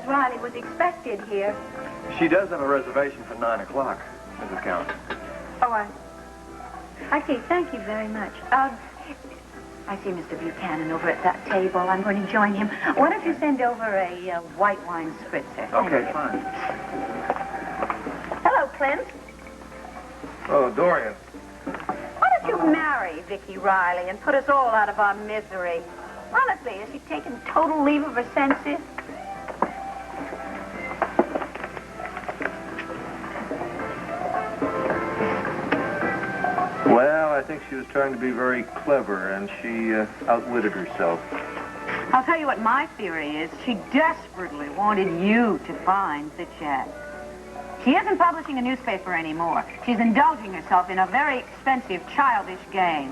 Riley was expected here. She does have a reservation for 9 o'clock, Mrs. Count. Oh, I see. Thank you very much. I see Mr. Buchanan over at that table. I'm going to join him. Why don't you send over a white wine spritzer? Okay, fine. Hello, Clint. Oh, Dorian. Why don't you marry Viki Riley and put us all out of our misery? Honestly, has she taken total leave of her senses? Well, I think she was trying to be very clever, and she outwitted herself. I'll tell you what my theory is. She desperately wanted you to find the check. She isn't publishing a newspaper anymore. She's indulging herself in a very expensive, childish game.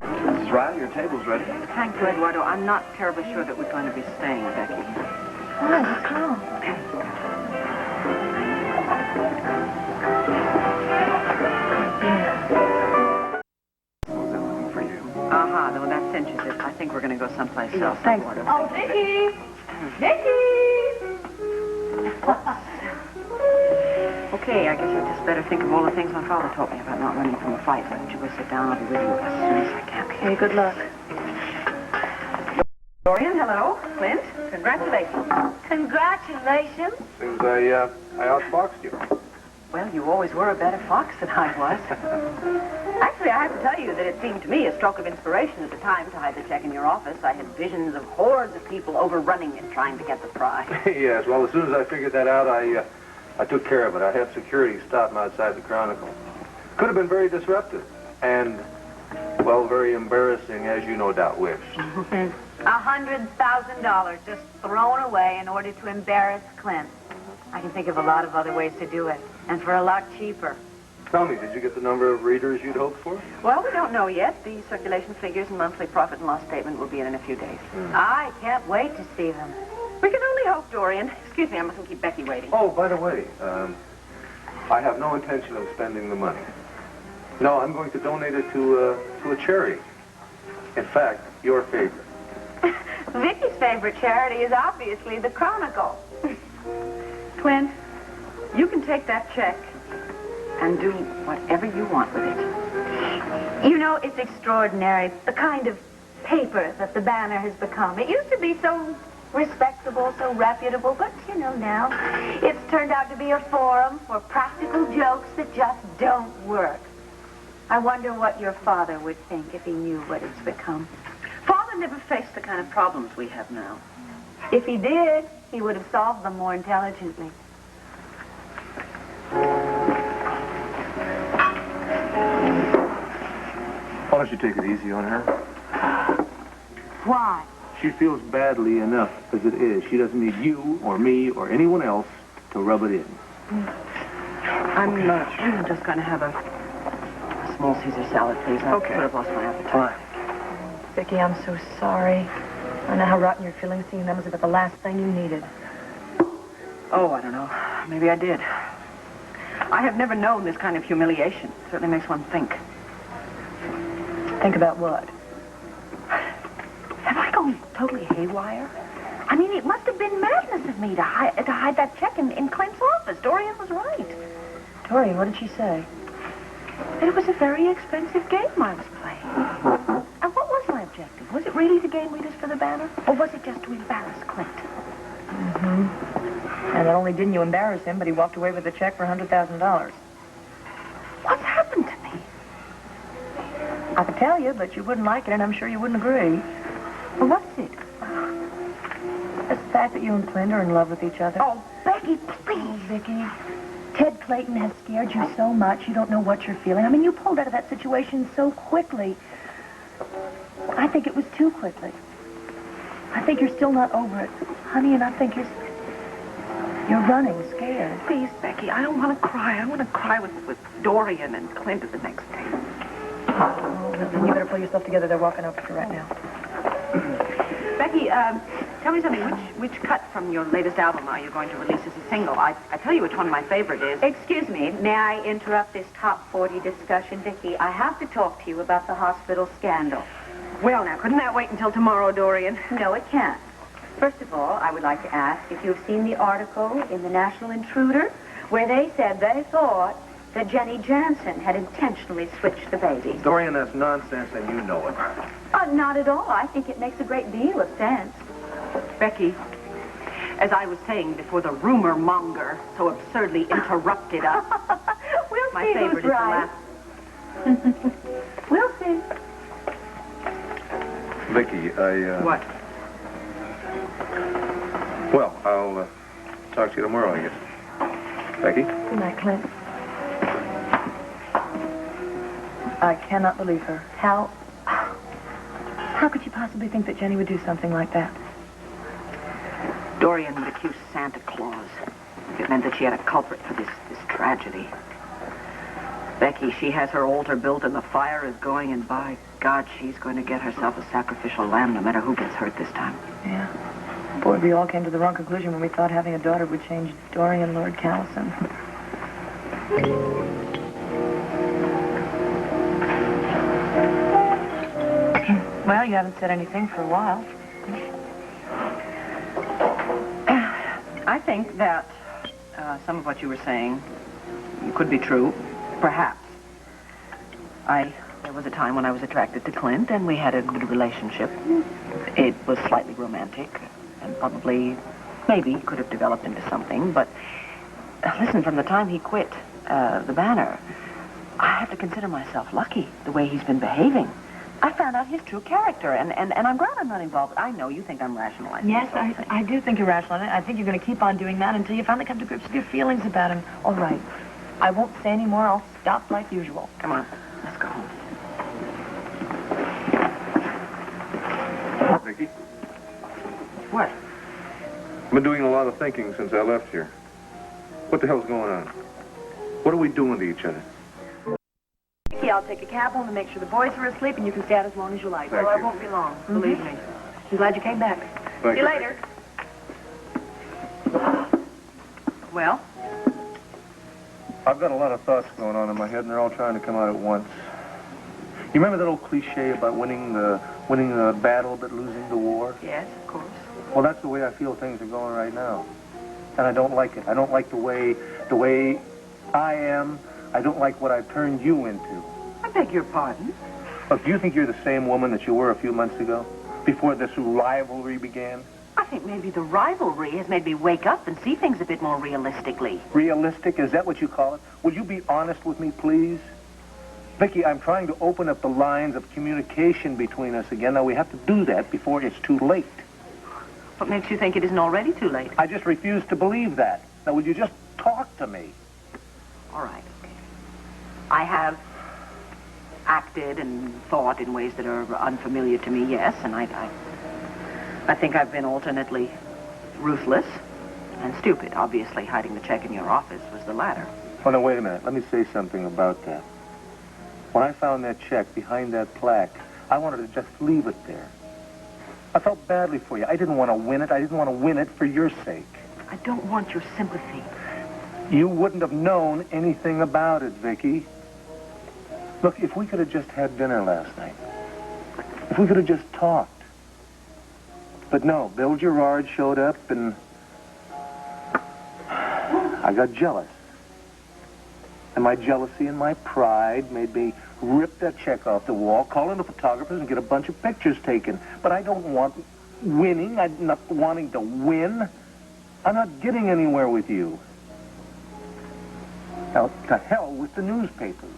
Mrs. Riley, your table's ready. Thank you, Eduardo. I'm not terribly sure that we're going to be staying, Becky. Why? What's wrong? For you. Aha, well, that cinches it. I think we're going to go someplace else. Thanks. Eduardo. Oh, Viki! Viki! Okay, I guess I just better think of all the things my father taught me about not running from a fight. Why don't you go sit down? I'll be with you as soon as I can. Okay, good luck. Dorian, hello. Clint, congratulations. Congratulations. Seems I outfoxed you. Well, you always were a better fox than I was. Actually, I have to tell you that it seemed to me a stroke of inspiration at the time to hide the check in your office. I had visions of hordes of people overrunning it trying to get the prize. Yes, well, as soon as I figured that out, I took care of it. I had security stop him outside the Chronicle. Could have been very disruptive and, well, very embarrassing, as you no doubt wished. $100,000 just thrown away in order to embarrass Clint. I can think of a lot of other ways to do it, and for a lot cheaper. Tell me, did you get the number of readers you'd hoped for? Well, we don't know yet. The circulation figures and monthly profit and loss statement will be in a few days. I can't wait to see them. We can only hope, Dorian. Excuse me, I mustn't keep Becky waiting. Oh, by the way, I have no intention of spending the money. No, I'm going to donate it to a charity. In fact, your favorite. Vicky's favorite charity is obviously the Chronicle. Clint, you can take that check and do whatever you want with it. You know, it's extraordinary, the kind of paper that the Banner has become. It used to be so respectable, so reputable, but, you know, now it's turned out to be a forum for practical jokes that just don't work. I wonder what your father would think if he knew what it's become. Father never faced the kind of problems we have now. If he did, he would have solved them more intelligently. Why don't you take it easy on her? Why? She feels badly enough as it is. She doesn't need you or me or anyone else to rub it in. I'm just going to have a small Caesar salad, please. I Okay. would have lost my appetite. Fine. Viki, I'm so sorry. I know how rotten you're feeling. Seeing them was about the last thing you needed. Oh, I don't know. Maybe I did. I have never known this kind of humiliation. It certainly makes one think. Think about what? Have I gone totally haywire? I mean, it must have been madness of me to hide that check in Clint's office. Dorian was right. Dorian, what did she say? It was a very expensive game I was playing. And what was my objective? Was it really to gain readers for the Banner? Or was it just to embarrass Clint? Mm-hmm. And not only didn't you embarrass him, but he walked away with a check for $100,000. What's happened to me? I could tell you, but you wouldn't like it, and I'm sure you wouldn't agree. Well, what is it? It's the fact that you and Clint are in love with each other. Oh, Becky, please. Oh, Viki. Ted Clayton has scared you so much, you don't know what you're feeling. I mean, you pulled out of that situation so quickly. I think it was too quickly. I think you're still not over it. Honey, and I think you're running, scared. Please, Becky, I don't want to cry. I want to cry with Dorian and Clint at the next table. Oh, then you better pull yourself together. They're walking over to you right now. Becky, tell me something. Which cut from your latest album are you going to release as a single? I tell you which one my favorite is. Excuse me, may I interrupt this top 40 discussion, Viki? I have to talk to you about the hospital scandal. Well, now, couldn't that wait until tomorrow, Dorian? No, it can't. First of all, I would like to ask if you've seen the article in the National Intruder where they said they thought that Jenny Jansen had intentionally switched the baby. Dorian, that's nonsense, and you know it. Not at all. I think it makes a great deal of sense. Becky, as I was saying before the rumor monger so absurdly interrupted us, We'll my see favorite who's is the right. last. We'll see. Viki, What? Well, I'll talk to you tomorrow, I guess. Becky? Good night, Clint. I cannot believe her. How could you possibly think that Jenny would do something like that? Dorian would accuse Santa Claus if it meant that she had a culprit for this tragedy. Becky, she has her altar built and the fire is going, and by God, she's going to get herself a sacrificial lamb no matter who gets hurt this time. Yeah. Boy, we all came to the wrong conclusion when we thought having a daughter would change Dorian Lord Callison. Well, you haven't said anything for a while. I think that some of what you were saying could be true, perhaps. There was a time when I was attracted to Clint, and we had a good relationship. It was slightly romantic, and probably, maybe, could have developed into something, but listen, from the time he quit the Banner, I have to consider myself lucky the way he's been behaving. I found out his true character, and I'm glad I'm not involved. I know you think I'm rationalizing. Yes, I do think you're rational. I think you're going to keep on doing that until you finally come to grips with your feelings about him. All right. I won't say any more. I'll stop like usual. Come on, let's go home. Viki? What? I've been doing a lot of thinking since I left here. What the hell's going on? What are we doing to each other? Viki, I'll take a cab home and make sure the boys are asleep, and you can stay out as long as you like. Thank Well, I you. won't be long, believe me. I'm glad you came back. Thank See you later. Well? I've got a lot of thoughts going on in my head, and they're all trying to come out at once. You remember that old cliche about winning the battle but losing the war? Yes, of course. Well, that's the way I feel things are going right now. And I don't like it. I don't like the way I am. I don't like what I've turned you into. I beg your pardon. Look, do you think you're the same woman that you were a few months ago? Before this rivalry began? I think maybe the rivalry has made me wake up and see things a bit more realistically. Realistic? Is that what you call it? Will you be honest with me, please? Viki, I'm trying to open up the lines of communication between us again. Now, we have to do that before it's too late. What makes you think it isn't already too late? I just refuse to believe that. Now, would you just talk to me? All right, okay. I have acted and thought in ways that are unfamiliar to me, yes, and I think I've been alternately ruthless and stupid. Obviously, hiding the check in your office was the latter. Oh, no, wait a minute. Let me say something about that. When I found that check behind that plaque, I wanted to just leave it there. I felt badly for you. I didn't want to win it. I didn't want to win it for your sake. I don't want your sympathy. You wouldn't have known anything about it, Viki. Look, if we could have just had dinner last night. If we could have just talked. But no, Bill Gerard showed up and I got jealous. And my jealousy and my pride made me rip that check off the wall, call in the photographers, and get a bunch of pictures taken. But I don't want winning. I'm not wanting to win. I'm not getting anywhere with you. Now, to hell with the newspapers.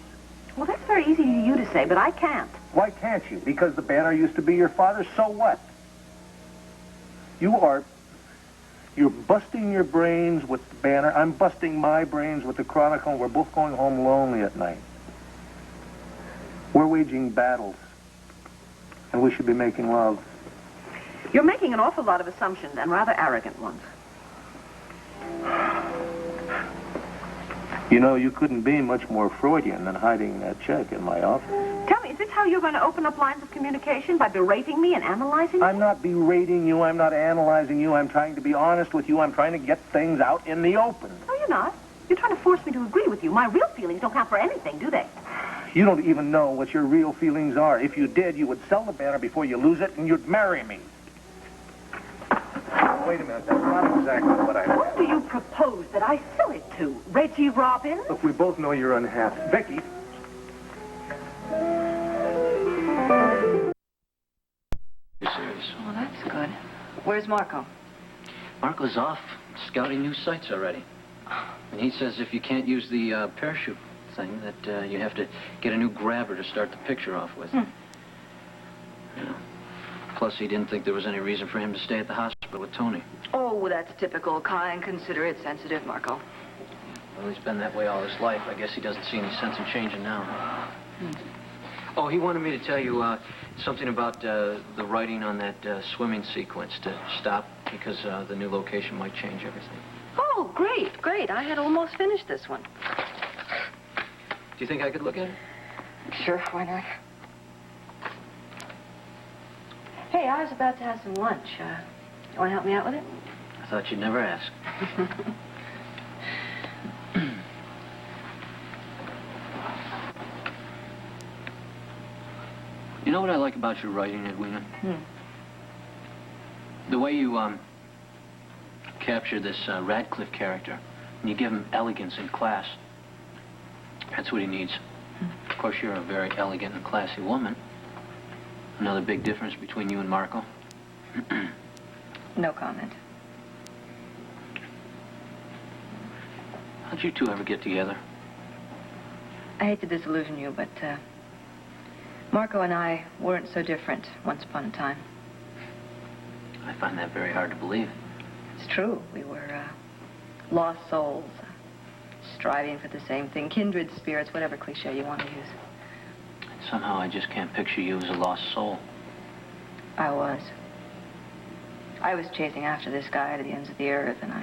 Well, that's very easy for you to say, but I can't. Why can't you? Because the Banner used to be your father, so what? You're busting your brains with the Banner. I'm busting my brains with the Chronicle. We're both going home lonely at night. We're waging battles. And we should be making love. You're making an awful lot of assumptions, and rather arrogant ones. You know, you couldn't be much more Freudian than hiding that check in my office. Tell me, is this how you're going to open up lines of communication? By berating me and analyzing me? I'm not berating you. I'm not analyzing you. I'm trying to be honest with you. I'm trying to get things out in the open. No, you're not. You're trying to force me to agree with you. My real feelings don't count for anything, do they? You don't even know what your real feelings are. If you did, you would sell the Banner before you lose it, and you'd marry me. Wait a minute. That's not exactly what I Who do you propose that I sell it to? Reggie Robin? Look, we both know you're unhappy. Viki. Well, that's good. Where's Marco? Marco's off scouting new sites already. And he says if you can't use the parachute thing, that you have to get a new grabber to start the picture off with. Yeah. Plus, he didn't think there was any reason for him to stay at the hospital with Tony. Oh, that's typical, kind, considerate, sensitive Marco. Well, he's been that way all his life. I guess he doesn't see any sense in changing now. Oh, he wanted me to tell you something about the writing on that swimming sequence to stop because the new location might change everything. Oh, great, great. I had almost finished this one. Do you think I could look at it? Sure, why not? Hey, I was about to have some lunch. You want to help me out with it? I thought you'd never ask. You know what I like about your writing, Edwina? The way you capture this Radcliffe character, and you give him elegance and class. That's what he needs. Of course, you're a very elegant and classy woman. Another big difference between you and Marco. No comment. How'd you two ever get together? I hate to disillusion you, but Marco and I weren't so different once upon a time. I find that very hard to believe. It's true. We were lost souls, striving for the same thing, kindred spirits, whatever cliche you want to use. Somehow I just can't picture you as a lost soul. I was. I was chasing after this guy to the ends of the earth, and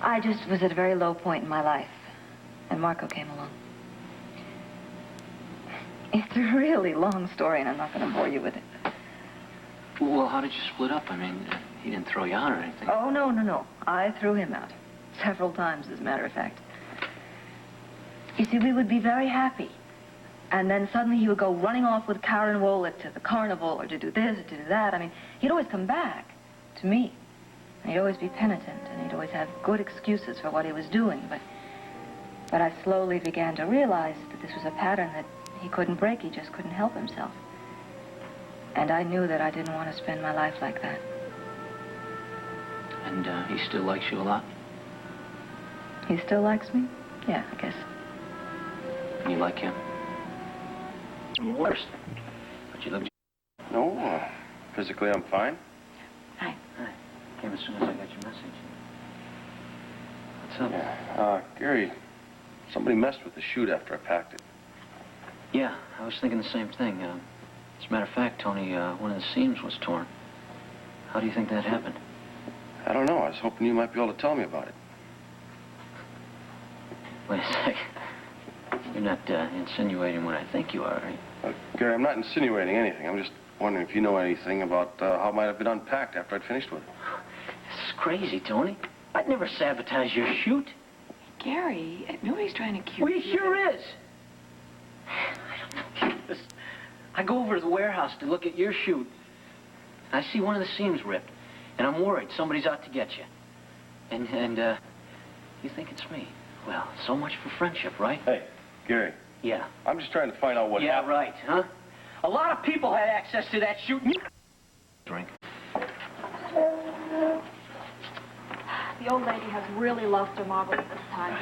I just was at a very low point in my life, and Marco came along. It's a really long story, and I'm not going to bore you with it. Well, how did you split up? I mean, he didn't throw you out or anything. Oh, no. I threw him out. Several times, as a matter of fact. You see, we would be very happy. And then suddenly he would go running off with Carey and Wolek to the carnival, or to do this, or to do that. I mean, he'd always come back to me. And he'd always be penitent, and he'd always have good excuses for what he was doing. But I slowly began to realize that this was a pattern that he couldn't break. He just couldn't help himself. And I knew that I didn't want to spend my life like that. And he still likes you a lot? He still likes me? Yeah, I guess. You like him? Worst. But you look... No, physically I'm fine. Hi. Hi. Came as soon as I got your message. What's up? Yeah, Gary, somebody messed with the chute after I packed it. Yeah, I was thinking the same thing. As a matter of fact, Tony, one of the seams was torn. How do you think that happened? I don't know. I was hoping you might be able to tell me about it. Wait a sec. You're not insinuating what I think you are, right? Gary, I'm not insinuating anything. I'm just wondering if you know anything about how it might have been unpacked after I'd finished with it. This is crazy, Tony. I'd never sabotage your chute. Gary, nobody's trying to accuse Well, you. he sure is. I go over to the warehouse to look at your chute. I see one of the seams ripped, and I'm worried somebody's out to get you. And you think it's me. Well, so much for friendship, right? Hey, Gary. Yeah. I'm just trying to find out what happened. Yeah, right, huh? A lot of people had access to that chute. Drink. The old lady has really lost her marbles this time.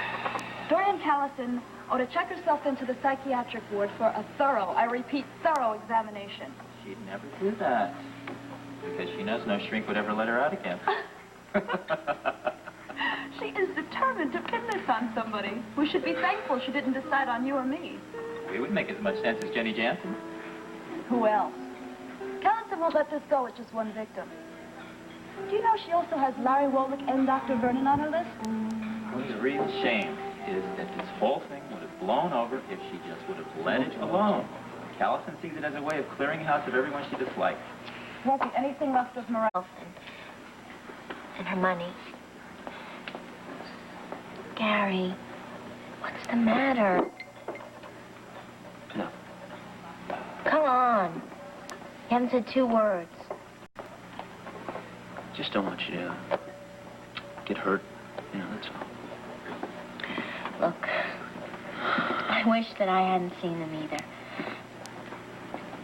Dorian Callison ought to check herself into the psychiatric ward for a thorough, I repeat, thorough examination. She'd never do that. Because she knows no shrink would ever let her out again. She is determined to pin this on somebody. We should be thankful she didn't decide on you or me. We wouldn't make as much sense as Jenny Jansen. Who else? Callison won't let this go with just one victim. Do you know she also has Larry Wolek and Dr. Vernon on her list? What's a real shame is that this whole thing would have blown over if she just would have let it alone. Callison sees it as a way of clearing house of everyone she dislikes. There won't be anything left of morale. And her money. Gary, what's the matter? No. Come on. You haven't said 2 words. just don't want you to get hurt. You know, that's all. Look, I wish that I hadn't seen them either.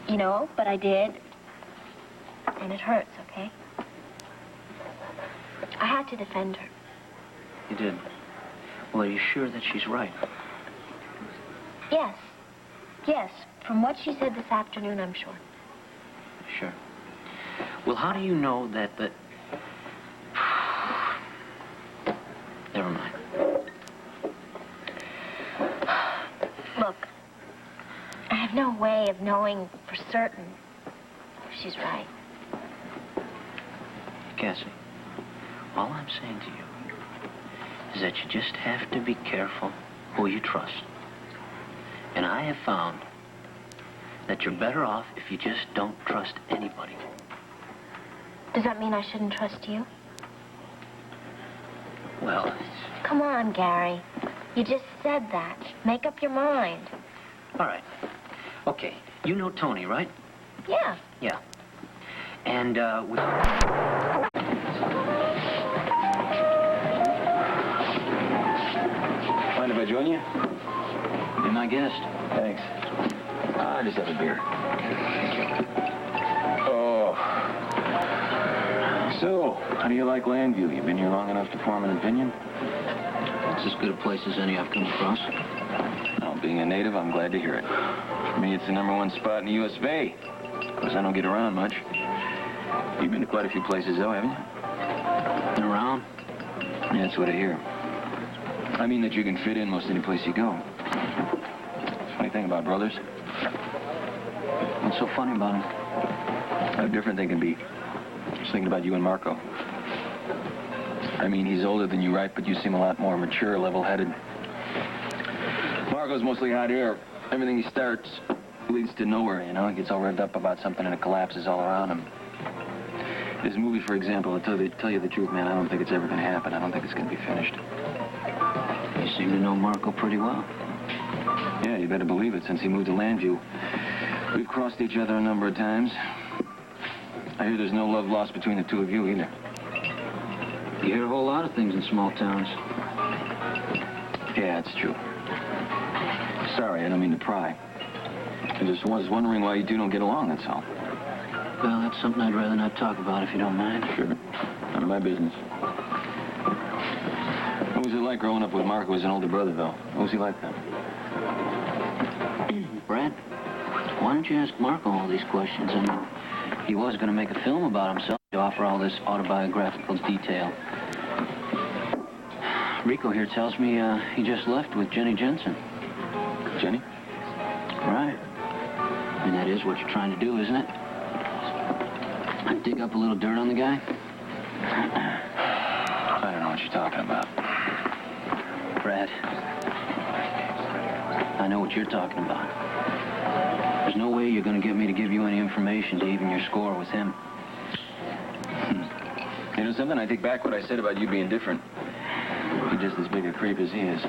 You know, but I did. And it hurts, okay? I had to defend her. You did? Well, are you sure that she's right? Yes. Yes. From what she said this afternoon, I'm sure. Sure. Well, how do you know that the... Never mind. Look, I have no way of knowing for certain if she's right. Cassie, all I'm saying to you is that you just have to be careful who you trust. And I have found that you're better off if you just don't trust anybody. Does that mean I shouldn't trust you? Well, Come on, Gary. You just said that. Make up your mind. all right. Okay, you know Tony, right? Yeah. Yeah. And, we... Mind if I join you? You're my guest. Thanks. I just have a beer. Oh. So, how do you like Llanview? You been here long enough to form an opinion? It's as good a place as any I've come across. Well, being a native, I'm glad to hear it. For me, it's the #1 spot in the U.S. of A. Of course, I don't get around much. You've been to quite a few places, though, haven't you? Been around? Yeah, that's what I hear. I mean that you can fit in most any place you go. Funny thing about brothers. What's so funny about him? How different they can be. Just thinking about you and Marco. I mean, he's older than you, right? But you seem a lot more mature, level-headed. Marco's mostly hot air. Everything he starts leads to nowhere, you know? He gets all revved up about something and it collapses all around him. This movie, for example, I'll tell you the truth, man, I don't think it's ever going to happen. I don't think it's going to be finished. You seem to know Marco pretty well. Yeah, you better believe it. Since he moved to Llanview, we've crossed each other a number of times. I hear there's no love lost between the two of you either. You hear a whole lot of things in small towns. Yeah, it's true. Sorry, I don't mean to pry. I just was wondering why you two don't get along, that's all. Well, that's something I'd rather not talk about, if you don't mind. Sure. None of my business. What was it like growing up with Marco as an older brother, though? What was he like then? Brad, why don't you ask Marco all these questions? I mean, he was going to make a film about himself to offer all this autobiographical detail. Rico here tells me he just left with Jenny Jensen. Jenny? Right. I mean, that is what you're trying to do, isn't it? Dig up a little dirt on the guy? I don't know what you're talking about. Brad, I know what you're talking about. There's no way you're going to get me to give you any information to even your score with him. You know something? I take back what I said about you being different. You're just as big a creep as he is.